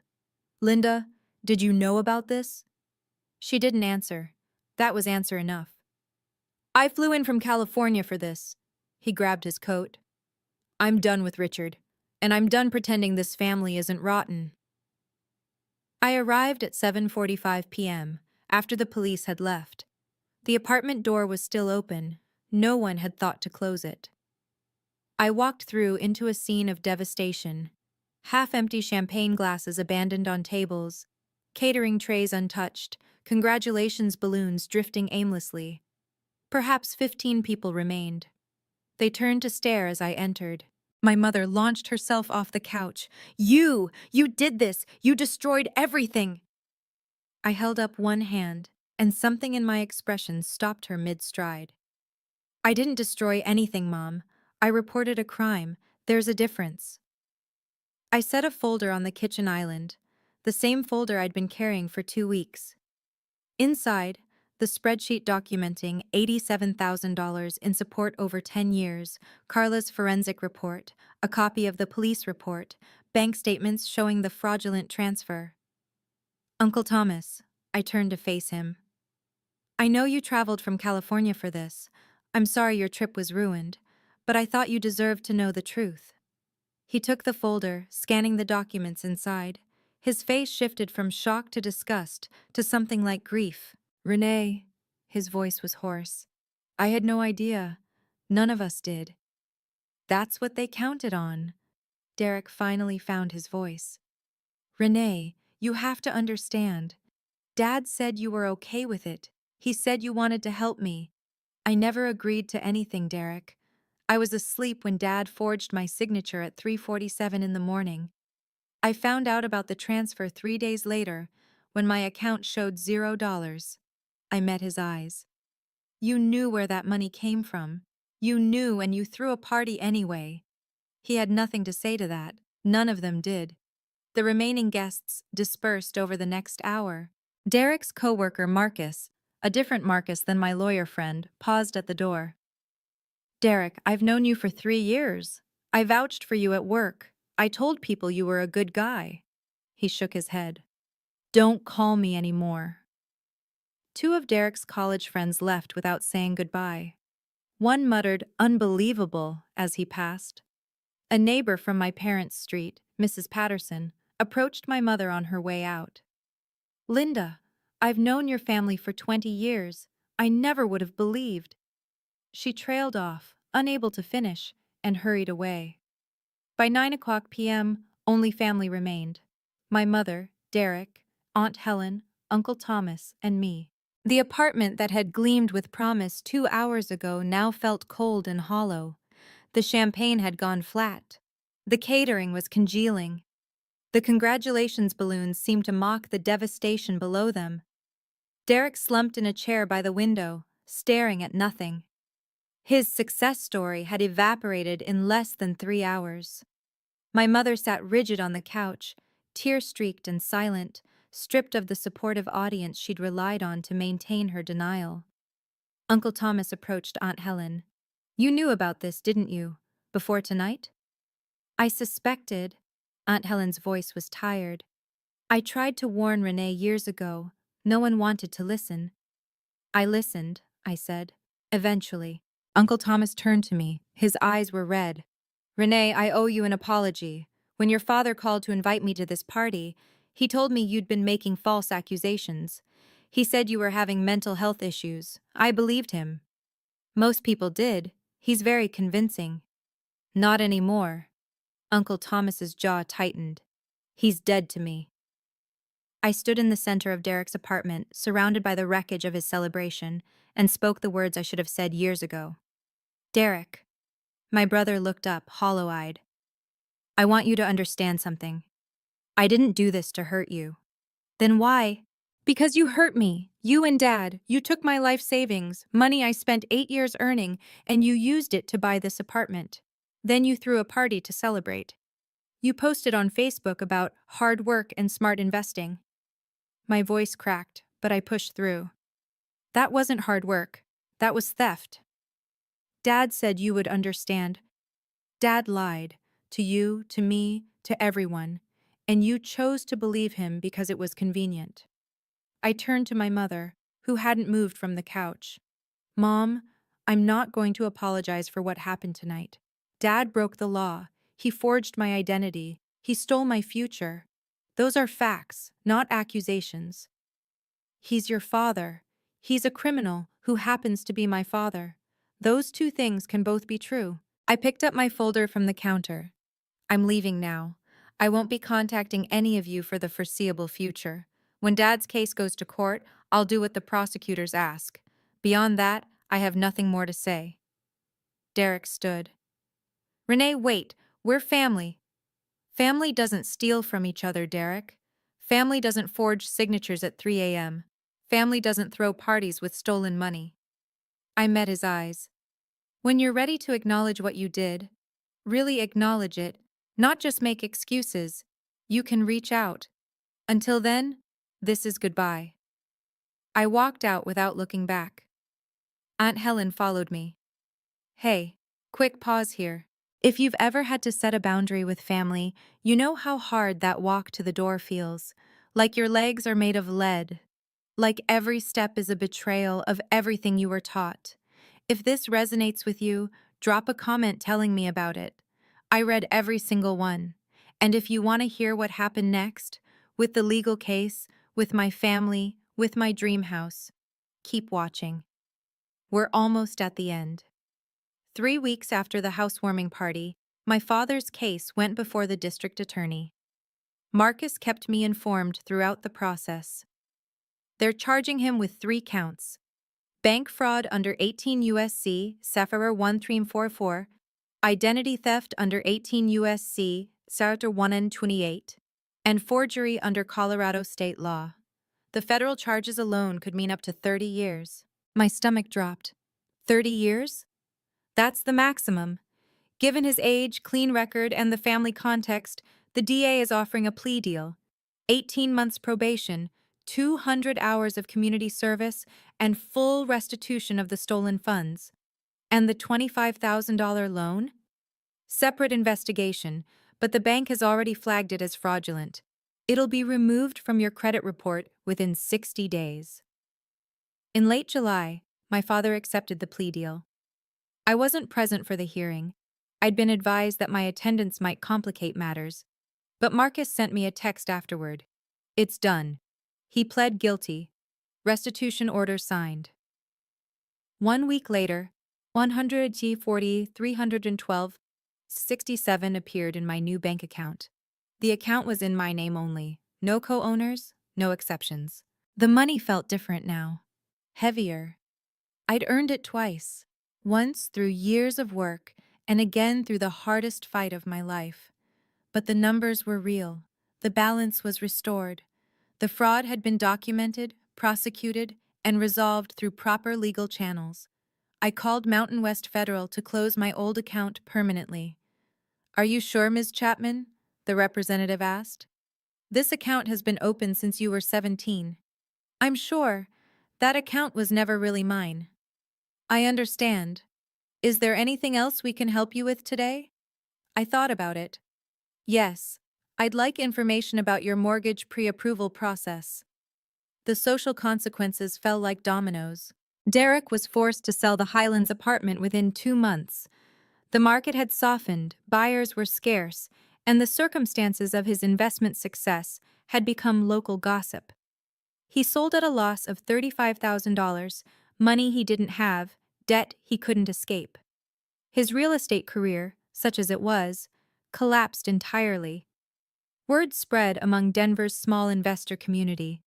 "Linda, did you know about this?" She didn't answer. That was answer enough. "I flew in from California for this." He grabbed his coat. "I'm done with Richard, and I'm done pretending this family isn't rotten." I arrived at 7:45 p.m., after the police had left. The apartment door was still open. No one had thought to close it. I walked through into a scene of devastation. Half-empty champagne glasses abandoned on tables, catering trays untouched, congratulations balloons drifting aimlessly. Perhaps 15 people remained. They turned to stare as I entered. My mother launched herself off the couch. You did this! You destroyed everything!" I held up one hand, and something in my expression stopped her mid-stride. "I didn't destroy anything, Mom. I reported a crime. There's a difference." I set a folder on the kitchen island, the same folder I'd been carrying for 2 weeks. Inside, the spreadsheet documenting $87,000 in support over 10 years, Carla's forensic report, a copy of the police report, bank statements showing the fraudulent transfer. "Uncle Thomas," I turned to face him. "I know you traveled from California for this. I'm sorry your trip was ruined, but I thought you deserved to know the truth." He took the folder, scanning the documents inside. His face shifted from shock to disgust to something like grief. "Renee," his voice was hoarse, "I had no idea. None of us did." "That's what they counted on." Derek finally found his voice. "Renee, you have to understand. Dad said you were okay with it. He said you wanted to help me. I never agreed to anything, Derek. I was asleep when Dad forged my signature at 3:47 in the morning. I found out about the transfer 3 days later, when my account showed $0. I met his eyes. You knew where that money came from. You knew, and you threw a party anyway. He had nothing to say to that. None of them did. The remaining guests dispersed over the next hour. Derek's coworker, Marcus, a different Marcus than my lawyer friend, paused at the door. Derek, I've known you for 3 years. I vouched for you at work. I told people you were a good guy. He shook his head. Don't call me anymore. Two of Derek's college friends left without saying goodbye. One muttered, "Unbelievable," as he passed. A neighbor from my parents' street, Mrs. Patterson, approached my mother on her way out. Linda, I've known your family for 20 years. I never would have believed. She trailed off, unable to finish, and hurried away. By 9 p.m., only family remained. My mother, Derek, Aunt Helen, Uncle Thomas, and me. The apartment that had gleamed with promise 2 hours ago now felt cold and hollow. The champagne had gone flat. The catering was congealing. The congratulations balloons seemed to mock the devastation below them. Derek slumped in a chair by the window, staring at nothing. His success story had evaporated in less than 3 hours. My mother sat rigid on the couch, tear-streaked and silent, stripped of the supportive audience she'd relied on to maintain her denial. Uncle Thomas approached Aunt Helen. You knew about this, didn't you? Before tonight? I suspected. Aunt Helen's voice was tired. I tried to warn Renee years ago. No one wanted to listen. I listened, I said. Eventually. Uncle Thomas turned to me. His eyes were red. Renee, I owe you an apology. When your father called to invite me to this party, he told me you'd been making false accusations. He said you were having mental health issues. I believed him. Most people did. He's very convincing. Not anymore. Uncle Thomas's jaw tightened. He's dead to me. I stood in the center of Derek's apartment, surrounded by the wreckage of his celebration, and spoke the words I should have said years ago. Derek. My brother looked up, hollow-eyed. I want you to understand something. I didn't do this to hurt you. Then why? Because you hurt me. You and Dad. You took my life savings, money I spent 8 years earning, and you used it to buy this apartment. Then you threw a party to celebrate. You posted on Facebook about hard work and smart investing. My voice cracked, but I pushed through. That wasn't hard work. That was theft. Dad said you would understand. Dad lied. To you, to me, to everyone. And you chose to believe him because it was convenient. I turned to my mother, who hadn't moved from the couch. Mom, I'm not going to apologize for what happened tonight. Dad broke the law. He forged my identity. He stole my future. Those are facts, not accusations. He's your father. He's a criminal who happens to be my father. Those two things can both be true. I picked up my folder from the counter. I'm leaving now. I won't be contacting any of you for the foreseeable future. When Dad's case goes to court, I'll do what the prosecutors ask. Beyond that, I have nothing more to say. Derek stood. Renee, wait. We're family. Family doesn't steal from each other, Derek. Family doesn't forge signatures at 3 a.m. Family doesn't throw parties with stolen money. I met his eyes. When you're ready to acknowledge what you did, really acknowledge it, not just make excuses, you can reach out. Until then, this is goodbye. I walked out without looking back. Aunt Helen followed me. Hey, quick pause here. If you've ever had to set a boundary with family, you know how hard that walk to the door feels. Like your legs are made of lead. Like every step is a betrayal of everything you were taught. If this resonates with you, drop a comment telling me about it. I read every single one. And if you want to hear what happened next, with the legal case, with my family, with my dream house, keep watching. We're almost at the end. 3 weeks after the housewarming party, my father's case went before the district attorney. Marcus kept me informed throughout the process. They're charging him with 3 counts: bank fraud under 18 U.S.C. Sapphire 1344, identity theft under 18 U.S.C. Sartor 1N28, and forgery under Colorado state law. The federal charges alone could mean up to 30 years. My stomach dropped. 30 years? That's the maximum. Given his age, clean record, and the family context, the DA is offering a plea deal: 18 months probation, 200 hours of community service, and full restitution of the stolen funds. And the $25,000 loan? Separate investigation, but the bank has already flagged it as fraudulent. It'll be removed from your credit report within 60 days. In late July, my father accepted the plea deal. I wasn't present for the hearing. I'd been advised that my attendance might complicate matters, but Marcus sent me a text afterward. It's done. He pled guilty. Restitution order signed. 1 week later, 100G40 312.67 appeared in my new bank account. The account was in my name only. No co-owners, no exceptions. The money felt different now. Heavier. I'd earned it twice. Once through years of work, and again through the hardest fight of my life. But the numbers were real. The balance was restored. The fraud had been documented, prosecuted, and resolved through proper legal channels. I called Mountain West Federal to close my old account permanently. "Are you sure, Ms. Chapman?" the representative asked. "This account has been open since you were 17. "I'm sure. That account was never really mine." "I understand. Is there anything else we can help you with today?" I thought about it. "Yes. I'd like information about your mortgage pre-approval process." The social consequences fell like dominoes. Derek was forced to sell the Highlands apartment within 2 months. The market had softened, buyers were scarce, and the circumstances of his investment success had become local gossip. He sold at a loss of $35,000, money he didn't have, debt he couldn't escape. His real estate career, such as it was, collapsed entirely. Word spread among Denver's small investor community.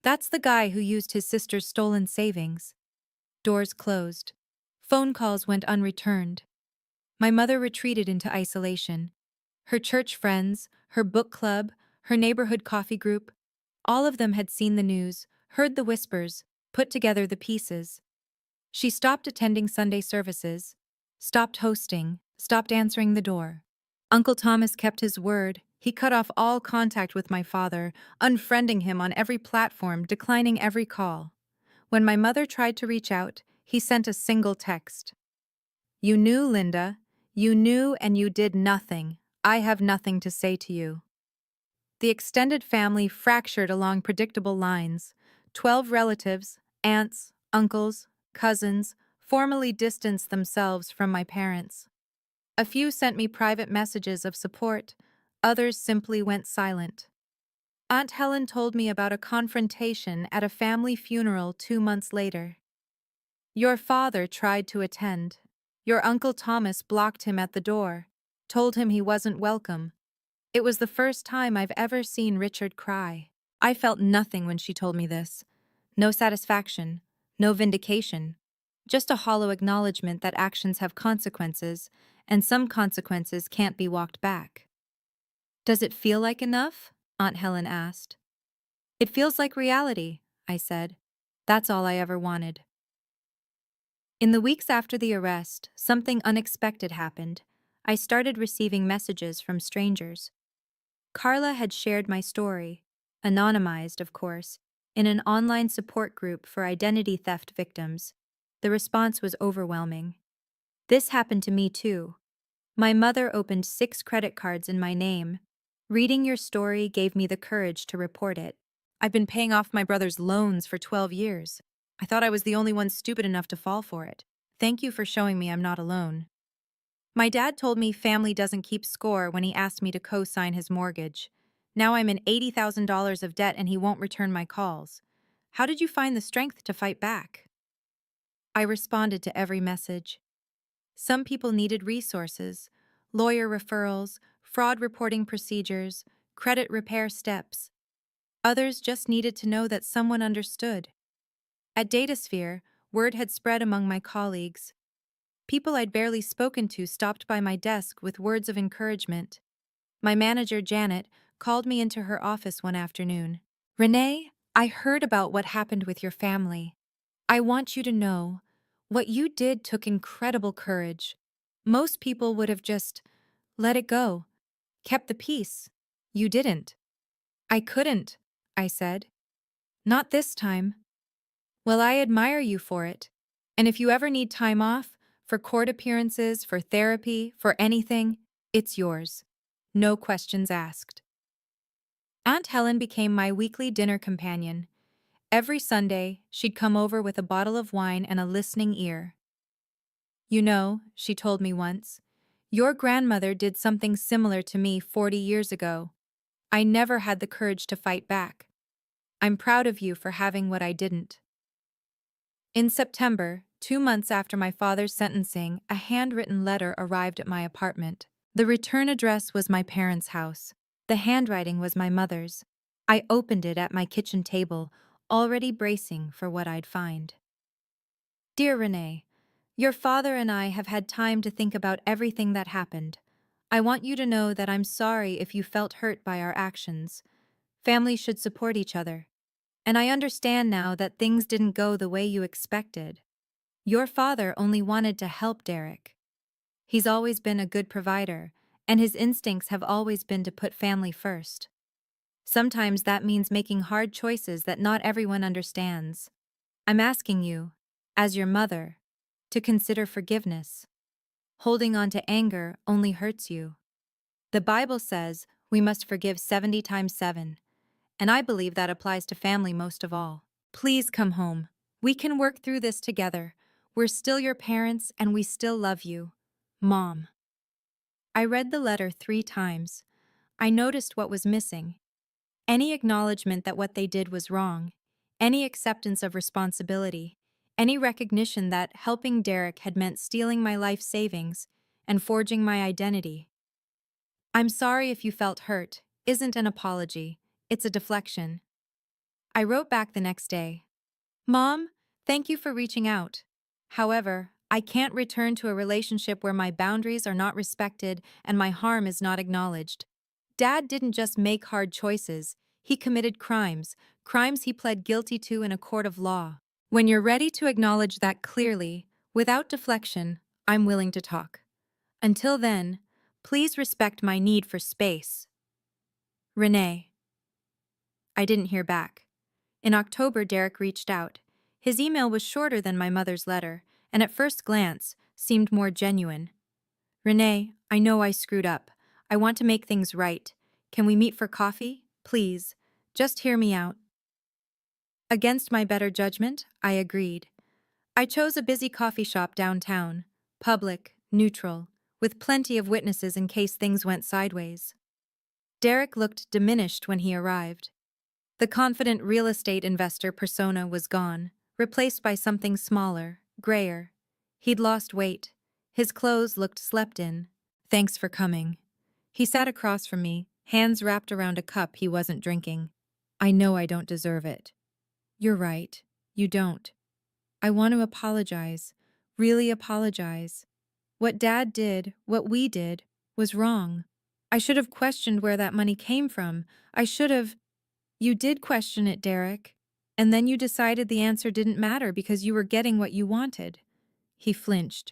"That's the guy who used his sister's stolen savings." Doors closed. Phone calls went unreturned. My mother retreated into isolation. Her church friends, her book club, her neighborhood coffee group, all of them had seen the news, heard the whispers, put together the pieces. She stopped attending Sunday services, stopped hosting, stopped answering the door. Uncle Thomas kept his word. He cut off all contact with my father, unfriending him on every platform, declining every call. When my mother tried to reach out, he sent a single text. "You knew, Linda. You knew and you did nothing. I have nothing to say to you." The extended family fractured along predictable lines. 12 relatives, aunts, uncles, cousins, formally distanced themselves from my parents. A few sent me private messages of support, others simply went silent. Aunt Helen told me about a confrontation at a family funeral 2 months later. "Your father tried to attend. Your Uncle Thomas blocked him at the door, told him he wasn't welcome." It was the first time I've ever seen Richard cry. I felt nothing when she told me this. No satisfaction, no vindication. Just a hollow acknowledgement that actions have consequences, and some consequences can't be walked back. "Does it feel like enough?" Aunt Helen asked. "It feels like reality," I said. "That's all I ever wanted." In the weeks after the arrest, something unexpected happened. I started receiving messages from strangers. Carla had shared my story, anonymized, of course, in an online support group for identity theft victims. The response was overwhelming. "This happened to me too. My mother opened 6 credit cards in my name. Reading your story gave me the courage to report it. I've been paying off my brother's loans for 12 years. I thought I was the only one stupid enough to fall for it. Thank you for showing me I'm not alone." My dad told me family doesn't keep score when he asked me to co-sign his mortgage. Now I'm in $80,000 of debt and he won't return my calls. How did you find the strength to fight back? I responded to every message. Some people needed resources, lawyer referrals, fraud reporting procedures, credit repair steps. Others just needed to know that someone understood. At Datasphere, Word had spread among my colleagues. People I'd barely spoken to stopped by my desk with words of encouragement. My manager, Janet, called me into her office one afternoon. "Renee, I heard about what happened with your family. I want you to know, what you did took incredible courage. Most people would have just let it go, kept the peace. You didn't." "I couldn't," I said. "Not this time." "Well, I admire you for it. And if you ever need time off, for court appearances, for therapy, for anything, it's yours. No questions asked." Aunt Helen became my weekly dinner companion. Every Sunday, she'd come over with a bottle of wine and a listening ear. "You know," she told me once, "your grandmother did something similar to me 40 years ago. I never had the courage to fight back. I'm proud of you for having what I didn't." In September, 2 months after my father's sentencing, a handwritten letter arrived at my apartment. The return address was my parents' house. The handwriting was my mother's. I opened it at my kitchen table, already bracing for what I'd find. "Dear Renee, your father and I have had time to think about everything that happened. I want you to know that I'm sorry if you felt hurt by our actions. Families should support each other. And I understand now that things didn't go the way you expected. Your father only wanted to help Derek. He's always been a good provider, and his instincts have always been to put family first. Sometimes that means making hard choices that not everyone understands. I'm asking you, as your mother, to consider forgiveness. Holding on to anger only hurts you. The Bible says we must forgive 70 times 7, and I believe that applies to family most of all. Please come home. We can work through this together. We're still your parents and we still love you. Mom." I read the letter 3 times. I noticed what was missing. Any acknowledgement that what they did was wrong. Any acceptance of responsibility. Any recognition that helping Derek had meant stealing my life savings and forging my identity. "I'm sorry if you felt hurt" isn't an apology. It's a deflection. I wrote back the next day. "Mom, thank you for reaching out. However, I can't return to a relationship where my boundaries are not respected and my harm is not acknowledged. Dad didn't just make hard choices, he committed crimes, crimes he pled guilty to in a court of law. When you're ready to acknowledge that clearly, without deflection, I'm willing to talk. Until then, please respect my need for space. Renee." I didn't hear back. In October, Derek reached out. His email was shorter than my mother's letter, and at first glance, seemed more genuine. "Renee, I know I screwed up. I want to make things right. Can we meet for coffee? Please. Just hear me out." Against my better judgment, I agreed. I chose a busy coffee shop downtown, public, neutral, with plenty of witnesses in case things went sideways. Derek looked diminished when he arrived. The confident real estate investor persona was gone, replaced by something smaller, grayer. He'd lost weight. His clothes looked slept in. "Thanks for coming." He sat across from me, hands wrapped around a cup he wasn't drinking. "I know I don't deserve it." "You're right. You don't. I want to apologize. Really apologize. What Dad did, what we did, was wrong. I should have questioned where that money came from. I should have—" "You did question it, Derek. And then you decided the answer didn't matter because you were getting what you wanted." He flinched.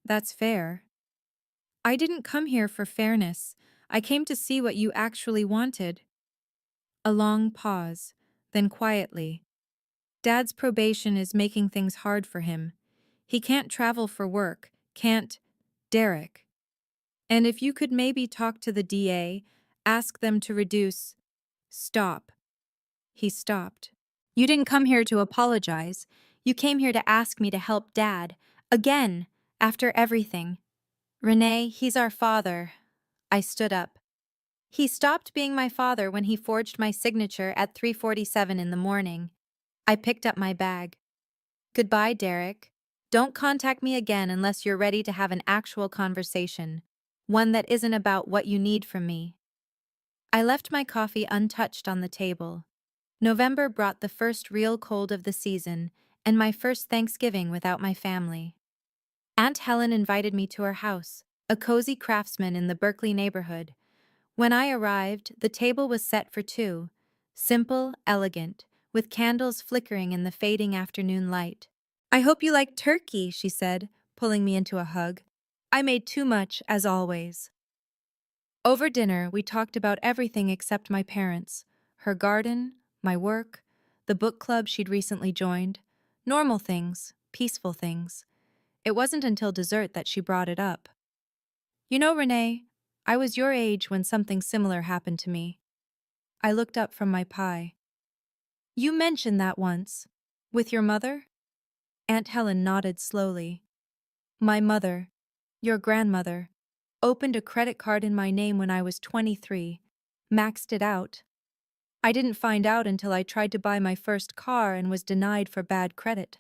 "That's fair." "I didn't come here for fairness. I came to see what you actually wanted." A long pause, then quietly. "Dad's probation is making things hard for him. He can't travel for work, can't— Derek. And if you could maybe talk to the DA, ask them to reduce—" "Stop." He stopped. "You didn't come here to apologize. You came here to ask me to help Dad. Again, after everything." "Renee, he's our father." I stood up. "He stopped being my father when he forged my signature at 3:47 in the morning." I picked up my bag. "Goodbye, Derek. Don't contact me again unless you're ready to have an actual conversation. One that isn't about what you need from me." I left my coffee untouched on the table. November brought the first real cold of the season, and my first Thanksgiving without my family. Aunt Helen invited me to her house, a cozy craftsman in the Berkeley neighborhood. When I arrived, the table was set for two, simple, elegant, with candles flickering in the fading afternoon light. "I hope you like turkey," she said, pulling me into a hug. I made too much, as always. Over dinner, we talked about everything except my parents, her garden, my work, the book club she'd recently joined. Normal things, peaceful things. It wasn't until dessert that she brought it up. "You know, Renee, I was your age when something similar happened to me." I looked up from my pie. "You mentioned that once. With your mother?" Aunt Helen nodded slowly. "My mother, your grandmother, opened a credit card in my name when I was 23, maxed it out. I didn't find out until I tried to buy my first car and was denied for bad credit."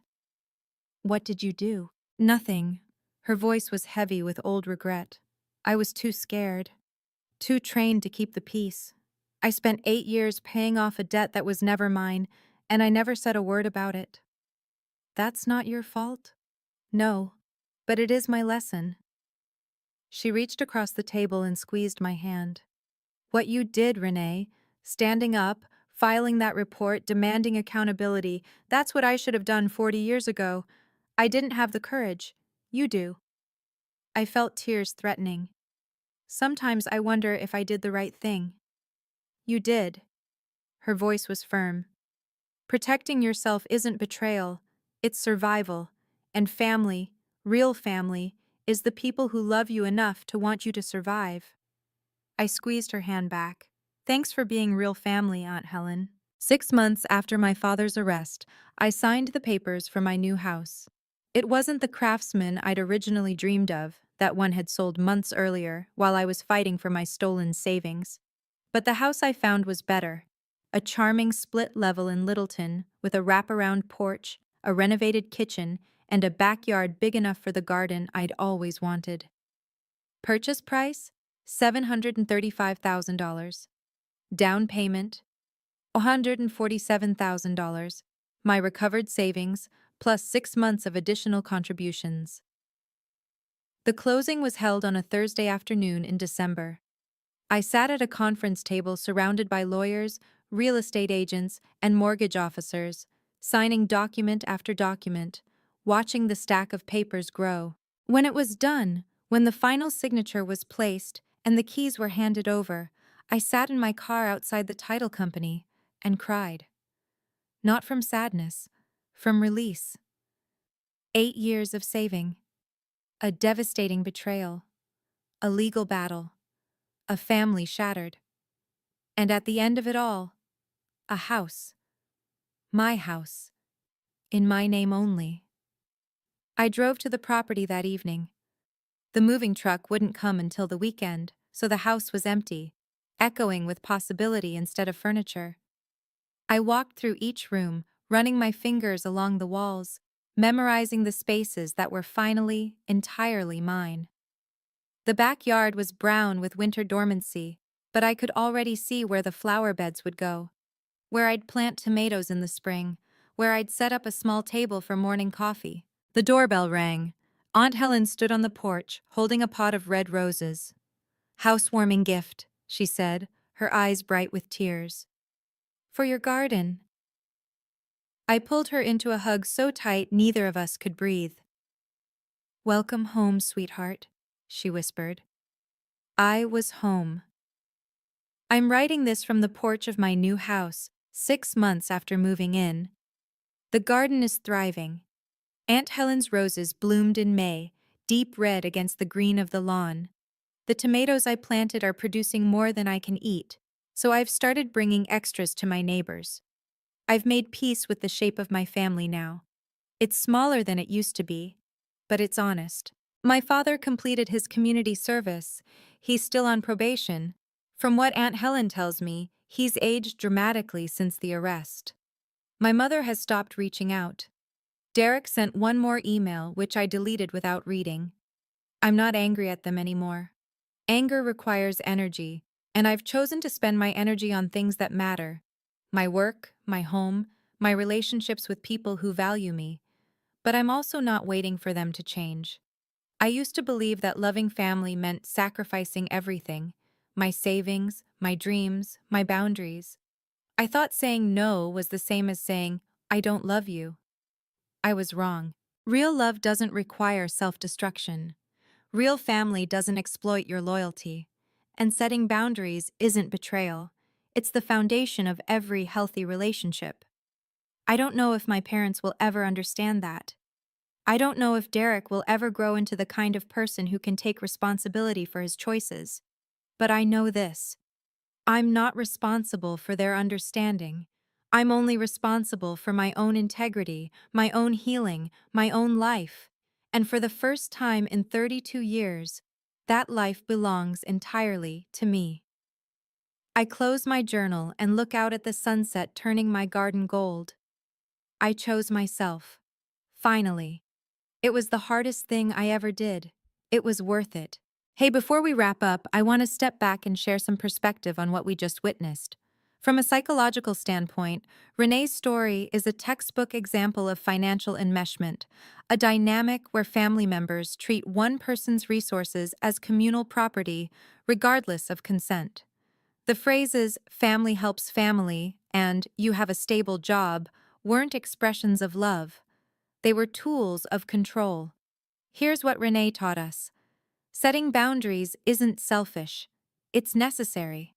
"What did you do?" "Nothing." Her voice was heavy with old regret. "I was too scared. Too trained to keep the peace. I spent 8 years paying off a debt that was never mine, and I never said a word about it." "That's not your fault?" "No, but it is my lesson." She reached across the table and squeezed my hand. "What you did, Renee, standing up, filing that report, demanding accountability, that's what I should have done 40 years ago. I didn't have the courage. You do." I felt tears threatening. "Sometimes I wonder if I did the right thing." "You did." Her voice was firm. "Protecting yourself isn't betrayal, it's survival. And family, real family, is the people who love you enough to want you to survive." I squeezed her hand back. "Thanks for being real family, Aunt Helen." 6 months after my father's arrest, I signed the papers for my new house. It wasn't the craftsman I'd originally dreamed of, that one had sold months earlier while I was fighting for my stolen savings. But the house I found was better. A charming split level in Littleton with a wraparound porch, a renovated kitchen, and a backyard big enough for the garden I'd always wanted. Purchase price? $735,000. Down payment? $147,000. My recovered savings, plus 6 months of additional contributions. The closing was held on a Thursday afternoon in December. I sat at a conference table surrounded by lawyers, real estate agents, and mortgage officers, signing document after document, watching the stack of papers grow. When it was done, when the final signature was placed and the keys were handed over, I sat in my car outside the title company and cried. Not from sadness, from release. 8 years of saving. A devastating betrayal. A legal battle. A family shattered. And at the end of it all, a house. My house. In my name only. I drove to the property that evening. The moving truck wouldn't come until the weekend, so the house was empty, echoing with possibility instead of furniture. I walked through each room, running my fingers along the walls, memorizing the spaces that were finally, entirely mine. The backyard was brown with winter dormancy, but I could already see where the flower beds would go. Where I'd plant tomatoes in the spring, where I'd set up a small table for morning coffee. The doorbell rang. Aunt Helen stood on the porch, holding a pot of red roses. "Housewarming gift," she said, her eyes bright with tears. "For your garden." I pulled her into a hug so tight neither of us could breathe. "Welcome home, sweetheart," she whispered. I was home. I'm writing this from the porch of my new house, 6 months after moving in. The garden is thriving. Aunt Helen's roses bloomed in May, deep red against the green of the lawn. The tomatoes I planted are producing more than I can eat, so I've started bringing extras to my neighbors. I've made peace with the shape of my family now. It's smaller than it used to be, but it's honest. My father completed his community service. He's still on probation. From what Aunt Helen tells me, he's aged dramatically since the arrest. My mother has stopped reaching out. Derek sent one more email, which I deleted without reading. I'm not angry at them anymore. Anger requires energy, and I've chosen to spend my energy on things that matter. My work, my home, my relationships with people who value me, but I'm also not waiting for them to change. I used to believe that loving family meant sacrificing everything: my savings, my dreams, my boundaries. I thought saying no was the same as saying, I don't love you. I was wrong. Real love doesn't require self-destruction. Real family doesn't exploit your loyalty. And setting boundaries isn't betrayal. It's the foundation of every healthy relationship. I don't know if my parents will ever understand that. I don't know if Derek will ever grow into the kind of person who can take responsibility for his choices. But I know this: I'm not responsible for their understanding. I'm only responsible for my own integrity, my own healing, my own life. And for the first time in 32 years, that life belongs entirely to me. I close my journal and look out at the sunset turning my garden gold. I chose myself. Finally. It was the hardest thing I ever did. It was worth it. Hey, before we wrap up, I want to step back and share some perspective on what we just witnessed. From a psychological standpoint, Renee's story is a textbook example of financial enmeshment, a dynamic where family members treat one person's resources as communal property, regardless of consent. The phrases "family helps family" and "you have a stable job" weren't expressions of love. They were tools of control. Here's what Renee taught us: setting boundaries isn't selfish, it's necessary.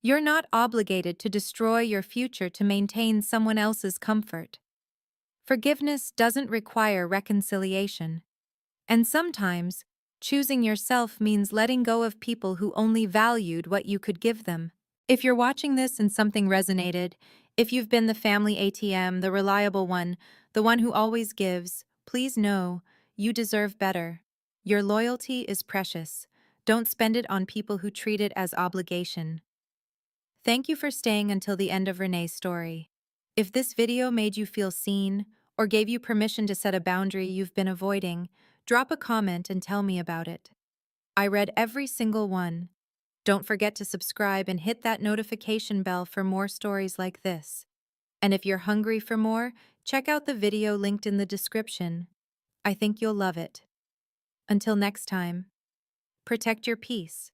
You're not obligated to destroy your future to maintain someone else's comfort. Forgiveness doesn't require reconciliation. And sometimes, choosing yourself means letting go of people who only valued what you could give them. If you're watching this and something resonated, if you've been the family ATM, the reliable one, the one who always gives, please know you deserve better. Your loyalty is precious. Don't spend it on people who treat it as obligation. Thank you for staying until the end of Renee's story. If this video made you feel seen or gave you permission to set a boundary you've been avoiding, drop a comment and tell me about it. I read every single one. Don't forget to subscribe and hit that notification bell for more stories like this. And if you're hungry for more, check out the video linked in the description. I think you'll love it. Until next time, protect your peace.